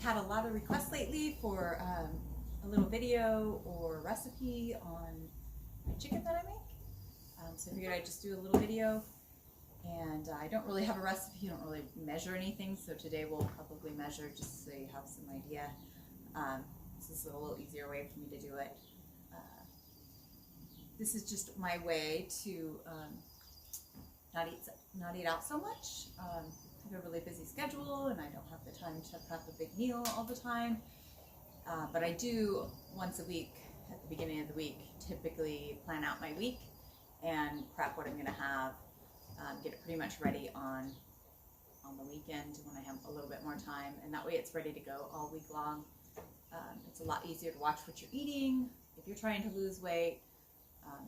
had a lot of requests lately for a little video or recipe on my chicken that I make. So I figured I'd just do a little video. And I don't really have a recipe, don't really measure anything, so today we'll probably measure just so you have some idea. This is a little easier way for me to do it. This is just my way to not eat out so much. I have a really busy schedule and I don't have the time to prep a big meal all the time. But I do once a week at the beginning of the week typically plan out my week and prep what I'm going to have. Get it pretty much ready on the weekend when I have a little bit more time, and that way it's ready to go all week long. It's a lot easier to watch what you're eating. If you're trying to lose weight,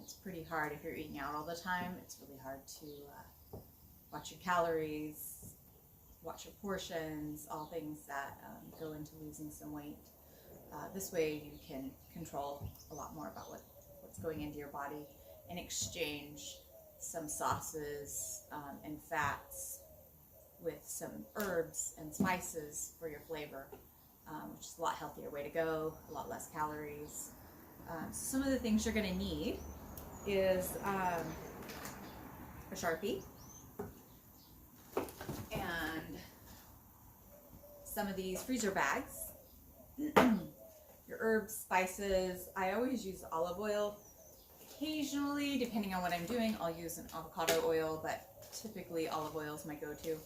it's pretty hard if you're eating out all the time. It's really hard to watch your calories, watch your portions, all things that go into losing some weight. This way you can control a lot more about what's going into your body and exchange some sauces and fats with some herbs and spices for your flavor, which is a lot healthier way to go, a lot less calories. Some of the things you're going to need is a Sharpie and some of these freezer bags, your herbs, spices. I always use olive oil. Occasionally, depending on what I'm doing, I'll use an avocado oil, but typically olive oil is my go-to.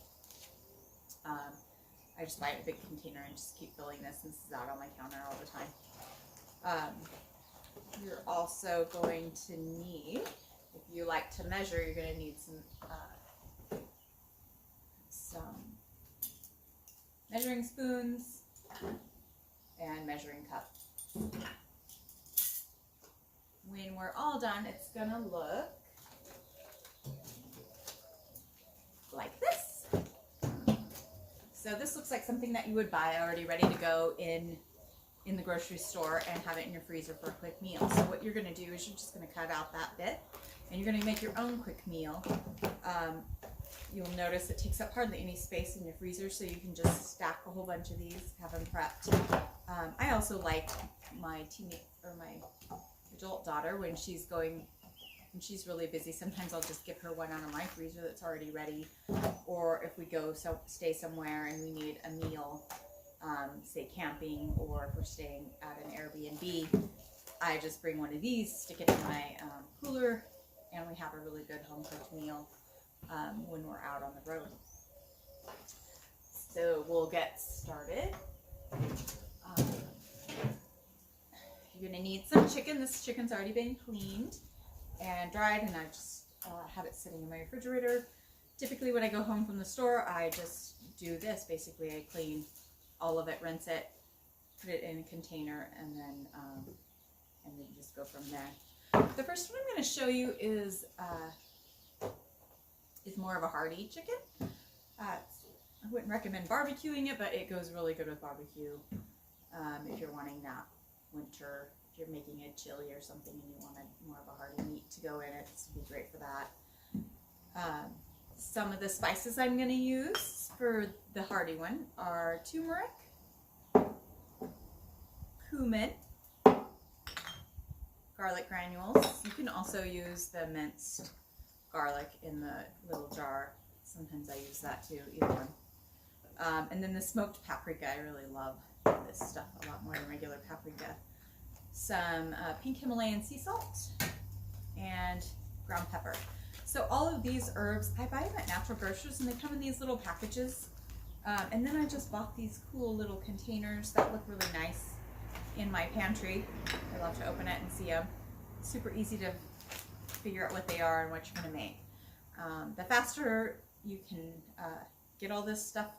I just buy a big container and just keep filling this, and this is out on my counter all the time. You're also going to need, if you like to measure, you're going to need some measuring spoons and measuring cups. When we're all done, it's gonna look like this. So this looks like something that you would buy already ready to go in the grocery store and have it in your freezer for a quick meal. So what you're gonna do is you're just gonna cut out that bit and you're gonna make your own quick meal. You'll notice it takes up hardly any space in your freezer, so you can just stack a whole bunch of these, have them prepped. I also like my adult daughter, when she's really busy, sometimes I'll just give her one out of my freezer that's already ready. Or if we stay somewhere and we need a meal, say camping, or if we're staying at an Airbnb, I just bring one of these, stick it in my cooler, and we have a really good home cooked meal when we're out on the road. So we'll get started. You're going to need some chicken. This chicken's already been cleaned and dried, and I just have it sitting in my refrigerator. Typically when I go home from the store, I just do this. Basically, I clean all of it, rinse it, put it in a container, and then just go from there. The first one I'm going to show you is more of a hearty chicken. I wouldn't recommend barbecuing it, but it goes really good with barbecue if you're wanting that winter, if you're making a chili or something and you want more of a hearty meat to go in it, this would be great for that. Some of the spices I'm going to use for the hearty one are turmeric, cumin, garlic granules. You can also use the minced garlic in the little jar. Sometimes I use that too, either one. And then the smoked paprika. I really love this stuff a lot more than regular paprika. Some pink Himalayan sea salt and ground pepper. So all of these herbs, I buy them at Natural Grocers, and they come in these little packages. And then I just bought these cool little containers that look really nice in my pantry. I love to open it and see them. Super easy to figure out what they are and what you're going to make. The faster you can get all this stuff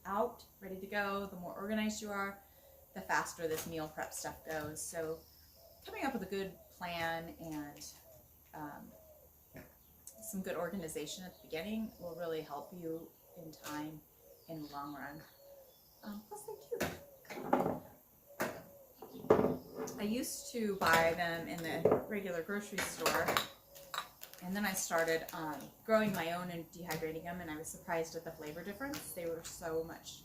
out, ready to go, the more organized you are, the faster this meal prep stuff goes. So coming up with a good plan and some good organization at the beginning will really help you in time in the long run. Plus they're cute. I used to buy them in the regular grocery store, and then I started growing my own and dehydrating them, and I was surprised at the flavor difference. They were so much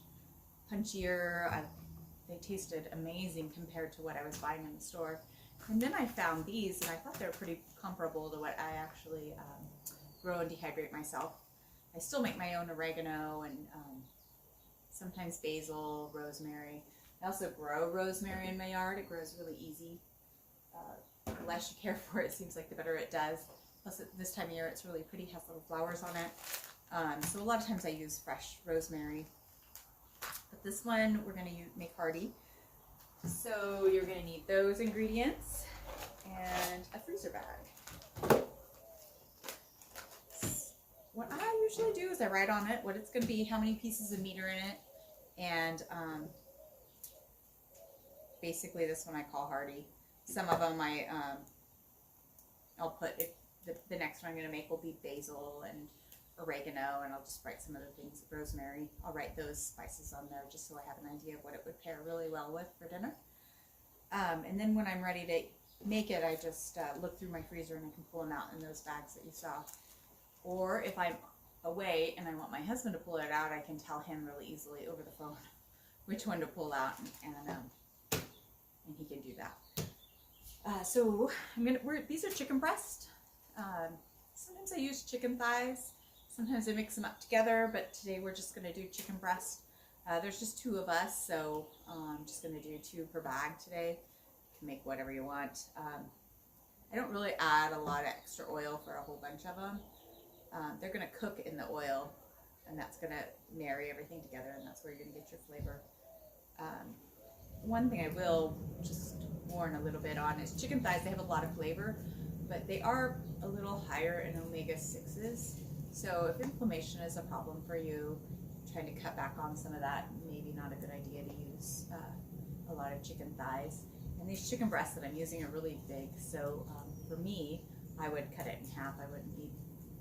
punchier. They tasted amazing compared to what I was buying in the store. And then I found these, and I thought they were pretty comparable to what I actually grow and dehydrate myself. I still make my own oregano and sometimes basil, rosemary. I also grow rosemary in my yard. It grows really easy. The less you care for it, it seems like the better it does. Plus, at this time of year, it's really pretty, has little flowers on it. So a lot of times I use fresh rosemary. But this one, we're going to make hearty. So you're going to need those ingredients and a freezer bag. What I usually do is I write on it what it's going to be, how many pieces of meat are in it, and basically this one I call hearty. Some of them I'll put, if the next one I'm going to make will be basil and oregano, and I'll just write some other things, rosemary. I'll write those spices on there just so I have an idea of what it would pair really well with for dinner. And then when I'm ready to make it, I just look through my freezer and I can pull them out in those bags that you saw. Or if I'm away and I want my husband to pull it out, I can tell him really easily over the phone which one to pull out, and he can do that. So these are chicken breast. Sometimes I use chicken thighs. Sometimes I mix them up together, but today we're just going to do chicken breast. There's just 2 of us, so I'm just going to do 2 per bag today. You can make whatever you want. I don't really add a lot of extra oil for a whole bunch of them. They're going to cook in the oil, and that's going to marry everything together, and that's where you're going to get your flavor. One thing I will just warn a little bit on is chicken thighs. They have a lot of flavor, but they are a little higher in omega-6s. So if inflammation is a problem for you, trying to cut back on some of that, maybe not a good idea to use a lot of chicken thighs. And these chicken breasts that I'm using are really big, so for me, I would cut it in half. I wouldn't eat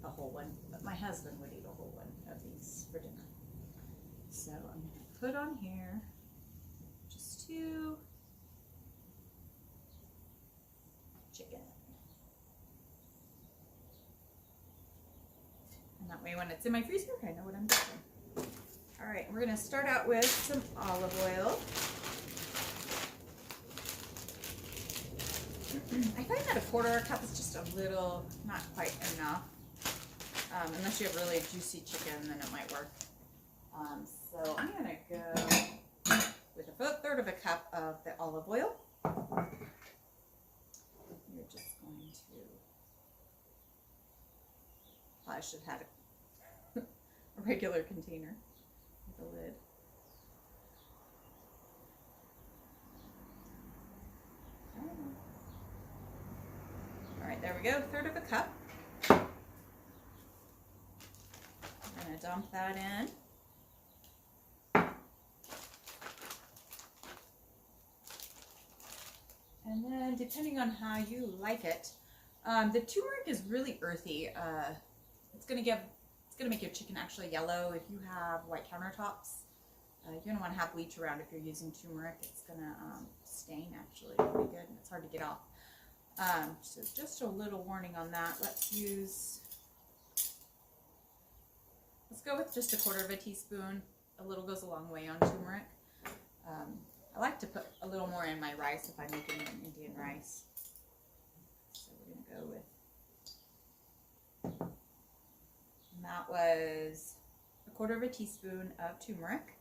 a whole one, but my husband would eat a whole one of these for dinner. So I'm going to put on here just 2 chicken. And that way when it's in my freezer, I know what I'm doing. All right, we're going to start out with some olive oil. I find that a 1/4 cup is just a little, not quite enough. Unless you have really juicy chicken, then it might work. So I'm going to go with a 1/3 cup of the olive oil. You're just going to, I should have had a regular container with a lid. All right, there we go, 1/3 cup. I'm going to dump that in. And then, depending on how you like it, the turmeric is really earthy. It's going to make your chicken actually yellow. If you have white countertops, you're going to want to have bleach around if you're using turmeric. It's going to stain actually really good, and it's hard to get off. So just a little warning on that. Let's go with just a 1/4 teaspoon. A little goes a long way on turmeric. I like to put a little more in my rice if I'm making an Indian rice. So we're going to go with, and that was a 1/4 teaspoon of turmeric.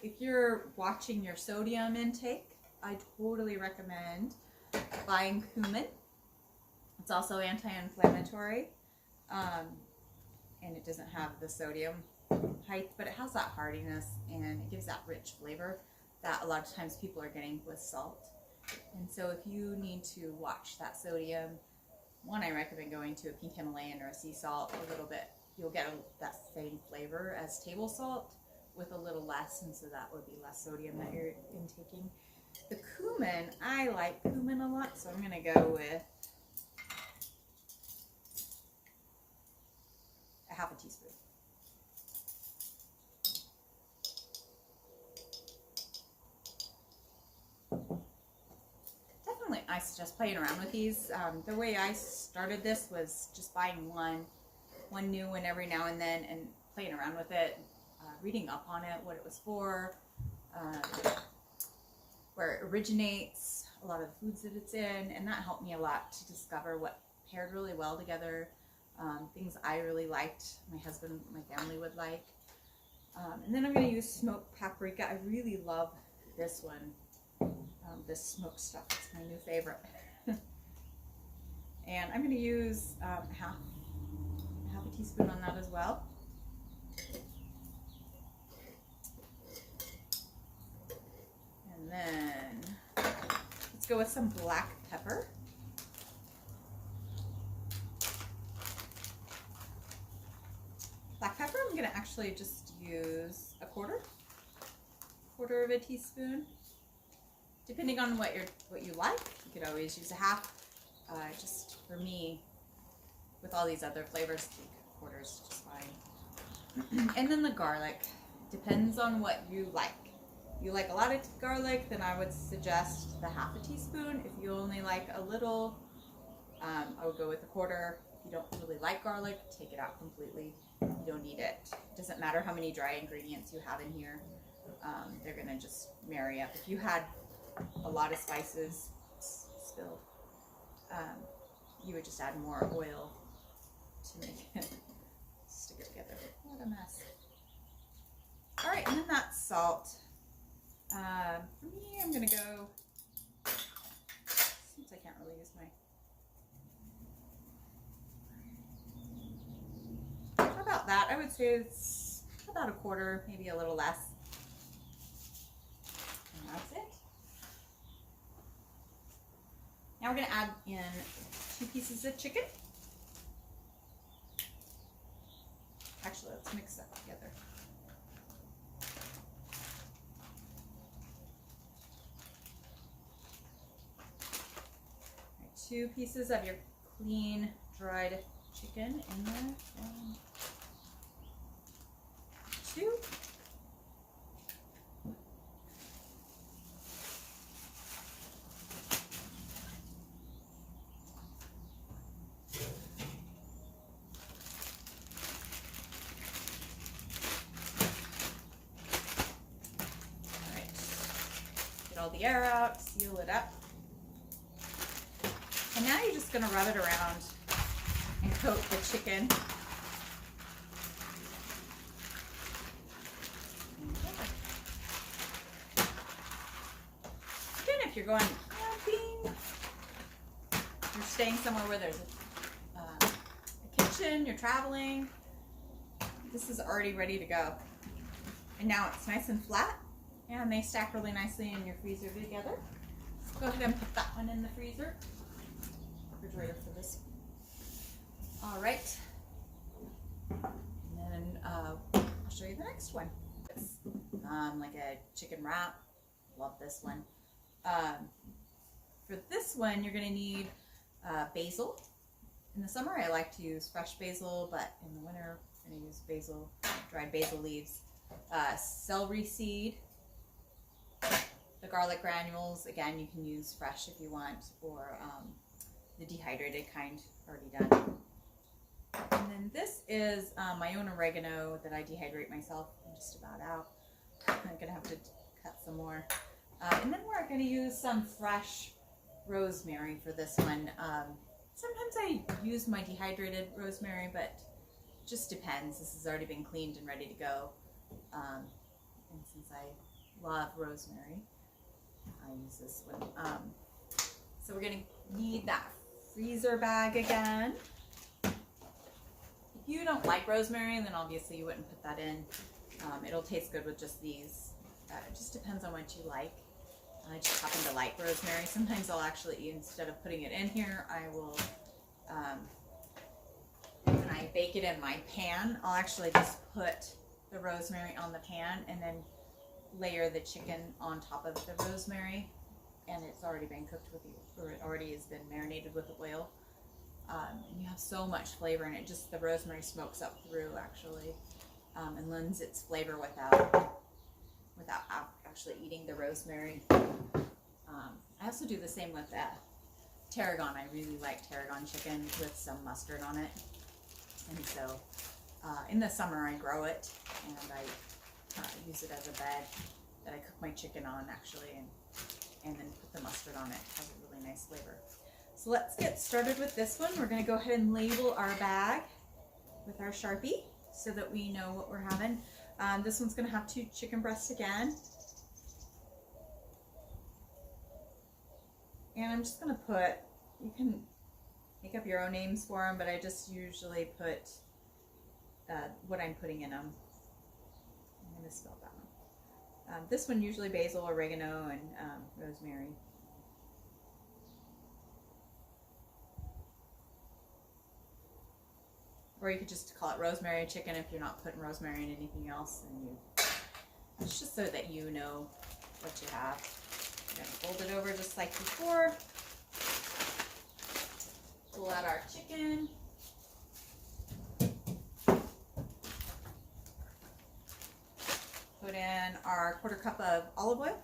If you're watching your sodium intake, I totally recommend buying cumin. It's also anti-inflammatory, and it doesn't have the sodium height, but it has that hardiness and it gives that rich flavor that a lot of times people are getting with salt. And so if you need to watch that sodium, one, I recommend going to a pink Himalayan or a sea salt a little bit. You'll get that same flavor as table salt with a little less, and so that would be less sodium that you're intaking. The cumin, I like cumin a lot, so I'm going to go with a 1/2 teaspoon. Definitely, I suggest playing around with these. The way I started this was just buying one new one every now and then and playing around with it. reading up on it, what it was for, where it originates, a lot of the foods that it's in, and that helped me a lot to discover what paired really well together, things I really liked, my husband, my family would like. And then I'm going to use smoked paprika. I really love this one, this smoked stuff. It's my new favorite. And I'm going to use half a teaspoon on that as well. And then let's go with some black pepper. Black pepper, I'm going to actually just use a quarter of a teaspoon. Depending on what you like, you could always use a half. Just for me, with all these other flavors, I think a quarter is just fine. And then the garlic, depends on what you like. If you like a lot of garlic, then I would suggest the half a teaspoon. If you only like a little, I would go with a quarter. If you don't really like garlic, take it out completely. You don't need it. It doesn't matter how many dry ingredients you have in here. They're gonna just marry up. If you had a lot of spices spilled, you would just add more oil to make it stick it together. What a mess. All right, and then that's salt. For me, I'm gonna go, since I can't really use my, how about that? I would say it's about a quarter, maybe a little less. And that's it. Now we're going to add in 2 pieces of chicken. Actually, let's mix that together. All right, 2 pieces of your clean, dried chicken in there. 1, 2. All the air out, seal it up. And now you're just going to rub it around and coat the chicken. Again, if you're going camping, you're staying somewhere where there's a kitchen, you're traveling, this is already ready to go. And now it's nice and flat. And they stack really nicely in your freezer together. Go ahead and put that one in the freezer. Refrigerator for this. All right. And then I'll show you the next one. It's like a chicken wrap. Love this one. For this one, you're going to need basil. In the summer, I like to use fresh basil, but in the winter, I'm going to use basil, dried basil leaves. Celery seed. The garlic granules, again, you can use fresh if you want, or the dehydrated kind, already done. And then this is my own oregano that I dehydrate myself. I'm just about out. I'm going to have to cut some more. And then we're going to use some fresh rosemary for this one. Sometimes I use my dehydrated rosemary, but it just depends. This has already been cleaned and ready to go. And since I love rosemary, I use this one. So we're going to need that freezer bag again. If you don't like rosemary, then obviously you wouldn't put that in. It'll taste good with just these. It just depends on what you like. I just happen to like rosemary. Sometimes I'll actually, instead of putting it in here, I will, when I bake it in my pan, I'll actually just put the rosemary on the pan and then layer the chicken on top of the rosemary, and it's already been cooked with the, or it already has been marinated with the oil. And you have so much flavor in it. Just the rosemary smokes up through actually, and lends its flavor without actually eating the rosemary. I also do the same with tarragon. I really like tarragon chicken with some mustard on it, and so in the summer I grow it and I use it as a bed that I cook my chicken on actually, and then put the mustard on it. It has a really nice flavor. So let's get started with this one. We're going to go ahead and label our bag with our Sharpie so that we know what we're having. This one's going to have 2 chicken breasts again. And I'm just going to put, you can make up your own names for them, but I just usually put what I'm putting in them. I'm going to spell that one. This one usually basil, oregano, and rosemary. Or you could just call it rosemary chicken if you're not putting rosemary in anything else. And it's just so that you know what you have. We're going to fold it over just like before. Pull out our chicken. Put in our 1/4 cup of olive oil.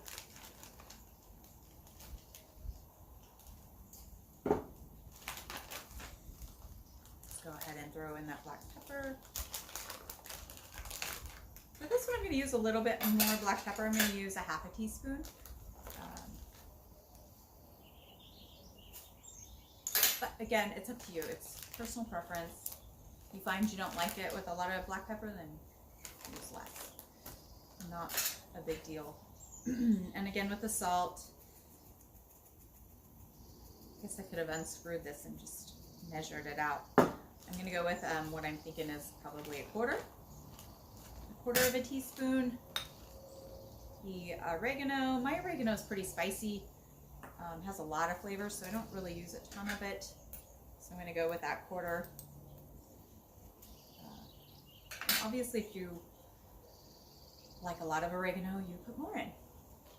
Go ahead and throw in that black pepper. For this one, I'm going to use a little bit more black pepper. I'm going to use a 1/2 teaspoon. But again, it's up to you. It's personal preference. If you find you don't like it with a lot of black pepper, then use less. Not a big deal. And again, with the salt, I guess I could have unscrewed this and just measured it out. I'm going to go with what I'm thinking is probably a 1/4 of a teaspoon. The oregano, my oregano is pretty spicy, has a lot of flavor, so I don't really use a ton of it. So I'm going to go with that 1/4. Obviously, if you like a lot of oregano, you put more in.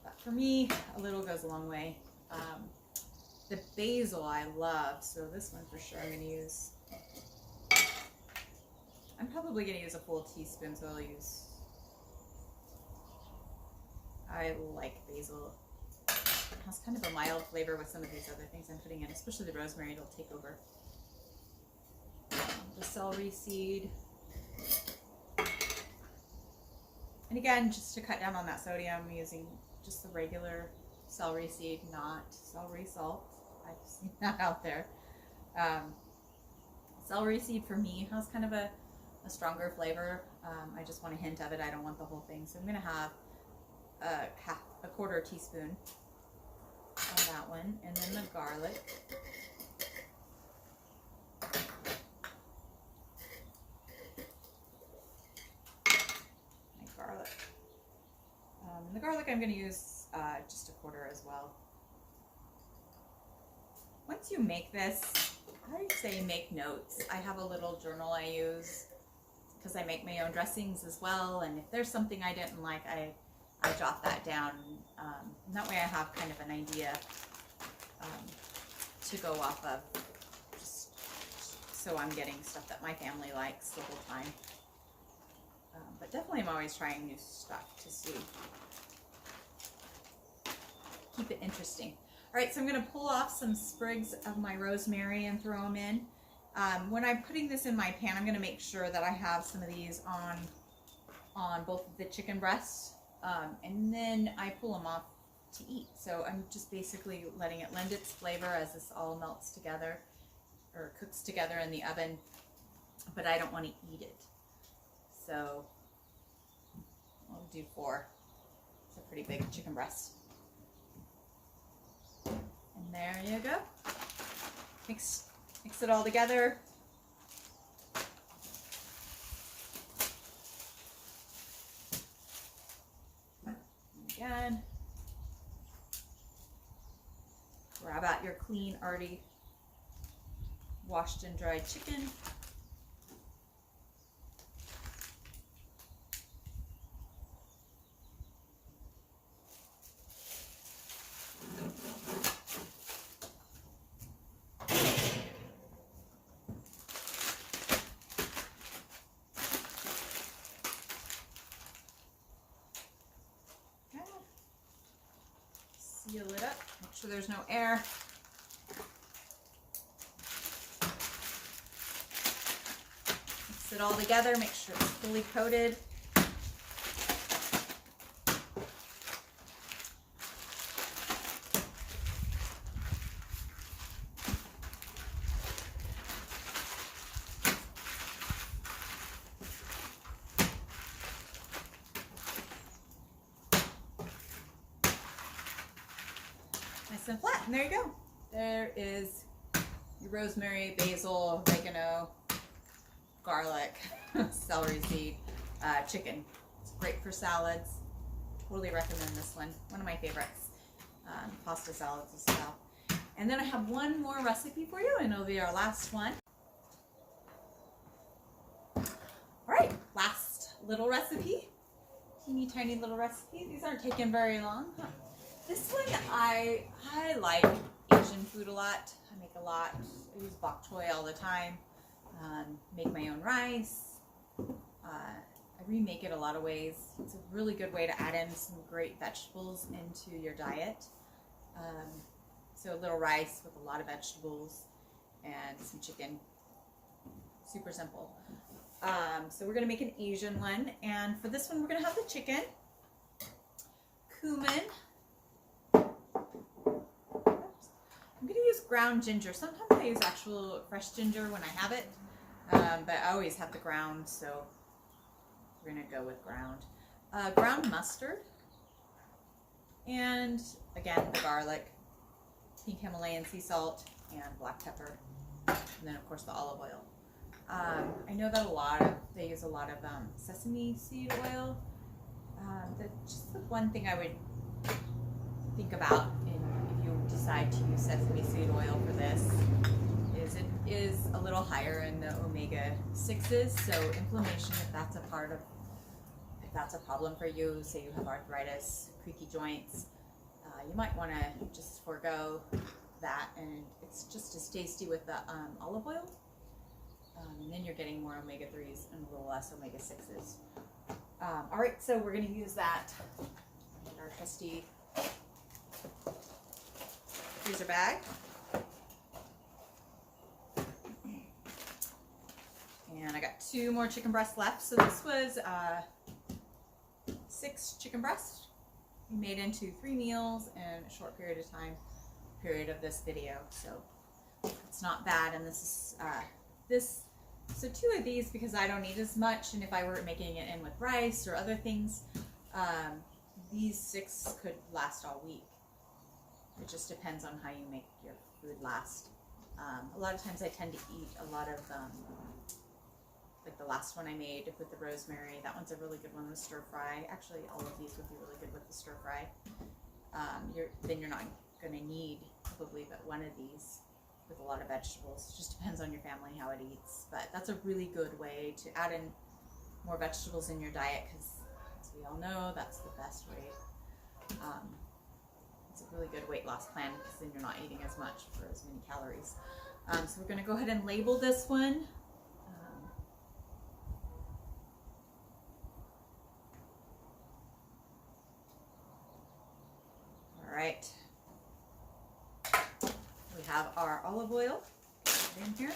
But for me, a little goes a long way. The basil I love, so this one for sure I'm going to use. I'm probably going to use a full teaspoon, so I'll use. I like basil. It has kind of a mild flavor with some of these other things I'm putting in, especially the rosemary. It'll take over. The celery seed. And again, just to cut down on that sodium, I'm using just the regular celery seed, not celery salt. I've seen that out there. Celery seed for me has kind of a stronger flavor. I just want a hint of it. I don't want the whole thing. So I'm going to have a 1/4 teaspoon on that one. And then the garlic. And the garlic I'm going to use just a 1/4 as well. Once you make this, I say make notes. I have a little journal I use because I make my own dressings as well, and if there's something I didn't like, I jot that down. And that way I have kind of an idea to go off of, just so I'm getting stuff that my family likes the whole time. But definitely I'm always trying new stuff to see. Keep it interesting. All right, so I'm going to pull off some sprigs of my rosemary and throw them in. When I'm putting this in my pan, I'm going to make sure that I have some of these on both of the chicken breasts, and then I pull them off to eat. So I'm just basically letting it lend its flavor as this all melts together or cooks together in the oven, but I don't want to eat it. So I'll do 4. It's a pretty big chicken breast. And there you go. Mix it all together. Again, grab out your clean, already washed and dried chicken. Seal it up, make sure there's no air. Mix it all together, make sure it's fully coated. nice and flat. And there you go. There is your rosemary, basil, oregano, garlic, celery seed, chicken. It's great for salads. Totally recommend this one. One of my favorites. Pasta salads as well. And then I have one more recipe for you, and it'll be our last one. All right, last little recipe. Teeny tiny little recipe. These aren't taking very long. Huh? This one, I like Asian food a lot. I make a lot. I use bok choy all the time. Make my own rice. I remake it a lot of ways. It's a really good way to add in some great vegetables into your diet. So a little rice with a lot of vegetables and some chicken. Super simple. So we're going to make an Asian one. And for this one, we're going to have the chicken, cumin. I'm going to use ground ginger. Sometimes I use actual fresh ginger when I have it. But I always have the ground, so we're going to go with ground. Ground mustard. And again, the garlic, pink Himalayan sea salt, and black pepper. And then, of course, the olive oil. I know that they use a lot of sesame seed oil. Just the one thing I would think about if you decide to use sesame seed oil for this is it is a little higher in the omega-6s, so inflammation, if that's a problem for you, say you have arthritis, creaky joints, you might want to just forego that, and it's just as tasty with the olive oil. And then you're getting more omega-3s and a little less omega-6s. All right, so we're going to use that in our trusty freezer bag. And I got 2 more chicken breasts left. So this was 6 chicken breasts made into 3 meals in a short period of time, of this video. So it's not bad. And this is so 2 of these because I don't need as much, and if I were making it in with rice or other things, these 6 could last all week. It just depends on how you make your food last. A lot of times I tend to eat a lot of, like the last one I made with the rosemary. That one's a really good one with stir fry. Actually, all of these would be really good with the stir fry. Then you're not going to need probably but one of these with a lot of vegetables. It just depends on your family how it eats. But that's a really good way to add in more vegetables in your diet because, as we all know, that's the best way. It's a really good weight loss plan because then you're not eating as much for as many calories. So we're going to go ahead and label this one. All right. We have our olive oil in here.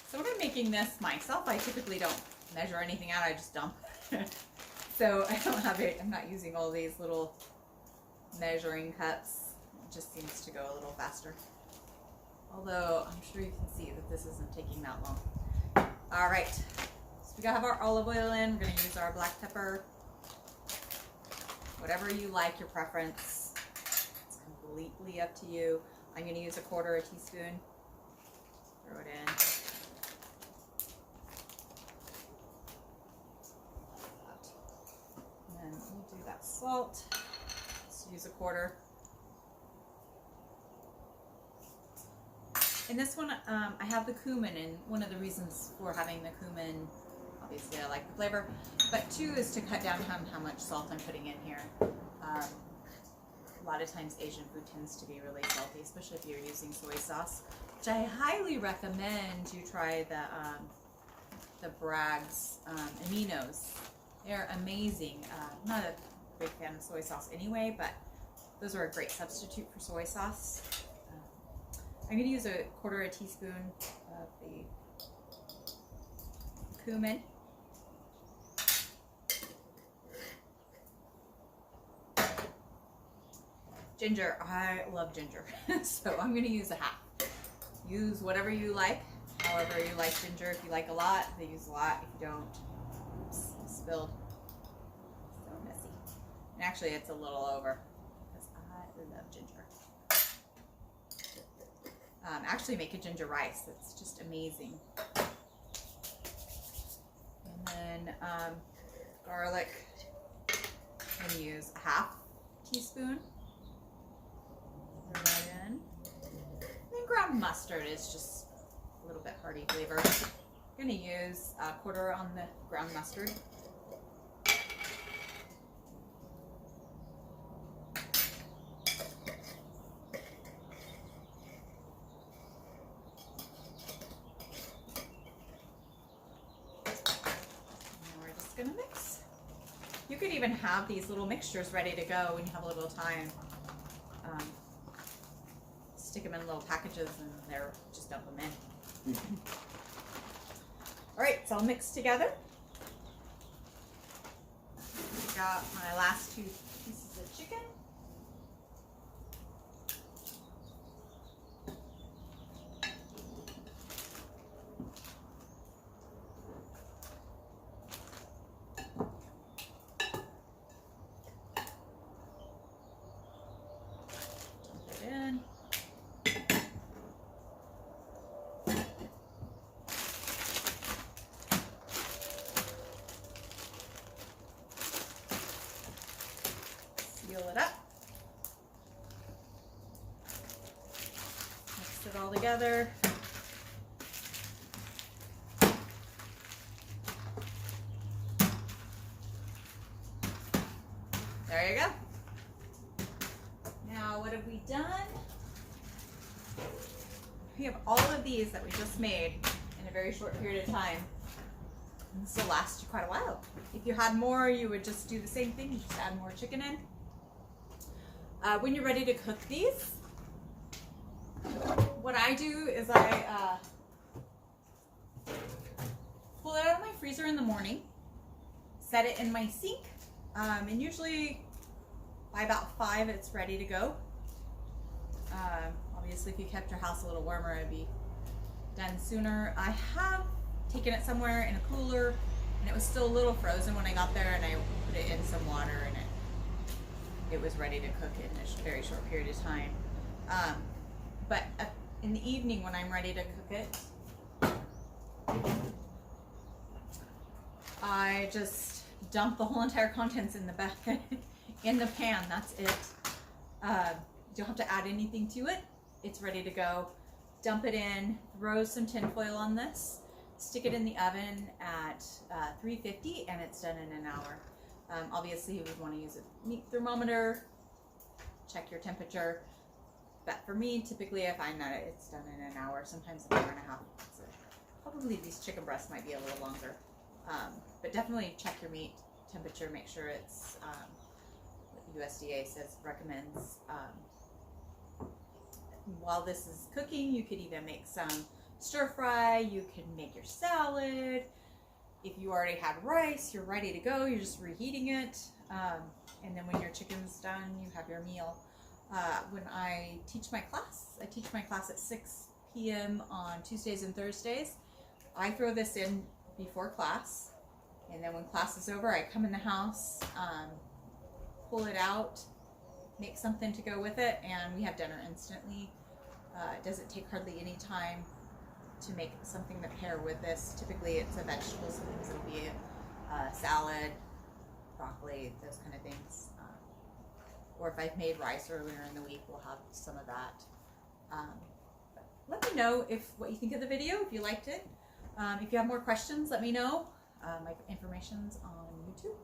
So when I'm making this myself, I typically don't measure anything out, I just dump. So I don't have it, I'm not using all these little measuring cups. It just seems to go a little faster. Although I'm sure you can see that this isn't taking that long. All right, so we have our olive oil in. We're gonna use our black pepper. Whatever you like, your preference. It's completely up to you. I'm going to use 1/4 teaspoon. Throw it in. And then we'll do that salt. Let's use 1/4. In this one, I have the cumin, and one of the reasons for having the cumin, obviously I like the flavor, but 2 is to cut down on how much salt I'm putting in here. A lot of times Asian food tends to be really salty, especially if you're using soy sauce, which I highly recommend you try the Bragg's aminos. They're amazing. I'm not a big fan of soy sauce anyway, but those are a great substitute for soy sauce. I'm going to use 1/4 teaspoon of the cumin. Ginger, I love ginger, so I'm going to use 1/2. Use whatever you like, however you like ginger. If you like a lot, they use a lot. If you don't, oops, spilled. So messy. And actually it's a little over because I love ginger. Actually make a ginger rice. That's just amazing. And then garlic, I'm going to use a ½ teaspoon. Throw that in. And ground mustard is just a little bit hearty flavor. I'm going to use a quarter on the ground mustard. Gonna mix. You could even have these little mixtures ready to go when you have a little time. Stick them in little packages and they're just dump them in. All right, it's all mixed together. Got my last 2 pieces of chicken. Seal it up. Mix it all together. There you go. Now, what have we done? We have all of these that we just made in a very short period of time. And this will last you quite a while. If you had more, you would just do the same thing. You just add more chicken in. When you're ready to cook these, what I do is I pull it out of my freezer in the morning, set it in my sink, and usually by about 5 it's ready to go. Obviously if you kept your house a little warmer, it'd be done sooner. I have taken it somewhere in a cooler and it was still a little frozen when I got there, and I put it in some water and it was ready to cook in a very short period of time. But in the evening when I'm ready to cook it, I just dump the whole entire contents in the in the pan. That's it. You don't have to add anything to it. It's ready to go. Dump it in, throw some tin foil on this, stick it in the oven at 350, and it's done in an hour. Obviously you would want to use a meat thermometer, check your temperature. But for me, typically I find that it's done in an hour, sometimes an hour and a half. So probably these chicken breasts might be a little longer. But definitely check your meat temperature, make sure it's what USDA recommends. While this is cooking, you could even make some stir fry, you can make your salad. If you already had rice, you're ready to go, you're just reheating it. And then when your chicken's done, you have your meal. When I teach my class at 6 p.m. on Tuesdays and Thursdays. I throw this in before class, and then when class is over, I come in the house, pull it out, make something to go with it, and we have dinner instantly. It doesn't take hardly any time to make something to pair with this. Typically it's a vegetable, sometimes it'll be a salad, broccoli, those kind of things. Or if I've made rice earlier in the week, we'll have some of that. But let me know what you think of the video, if you liked it. If you have more questions, let me know. My information's on YouTube.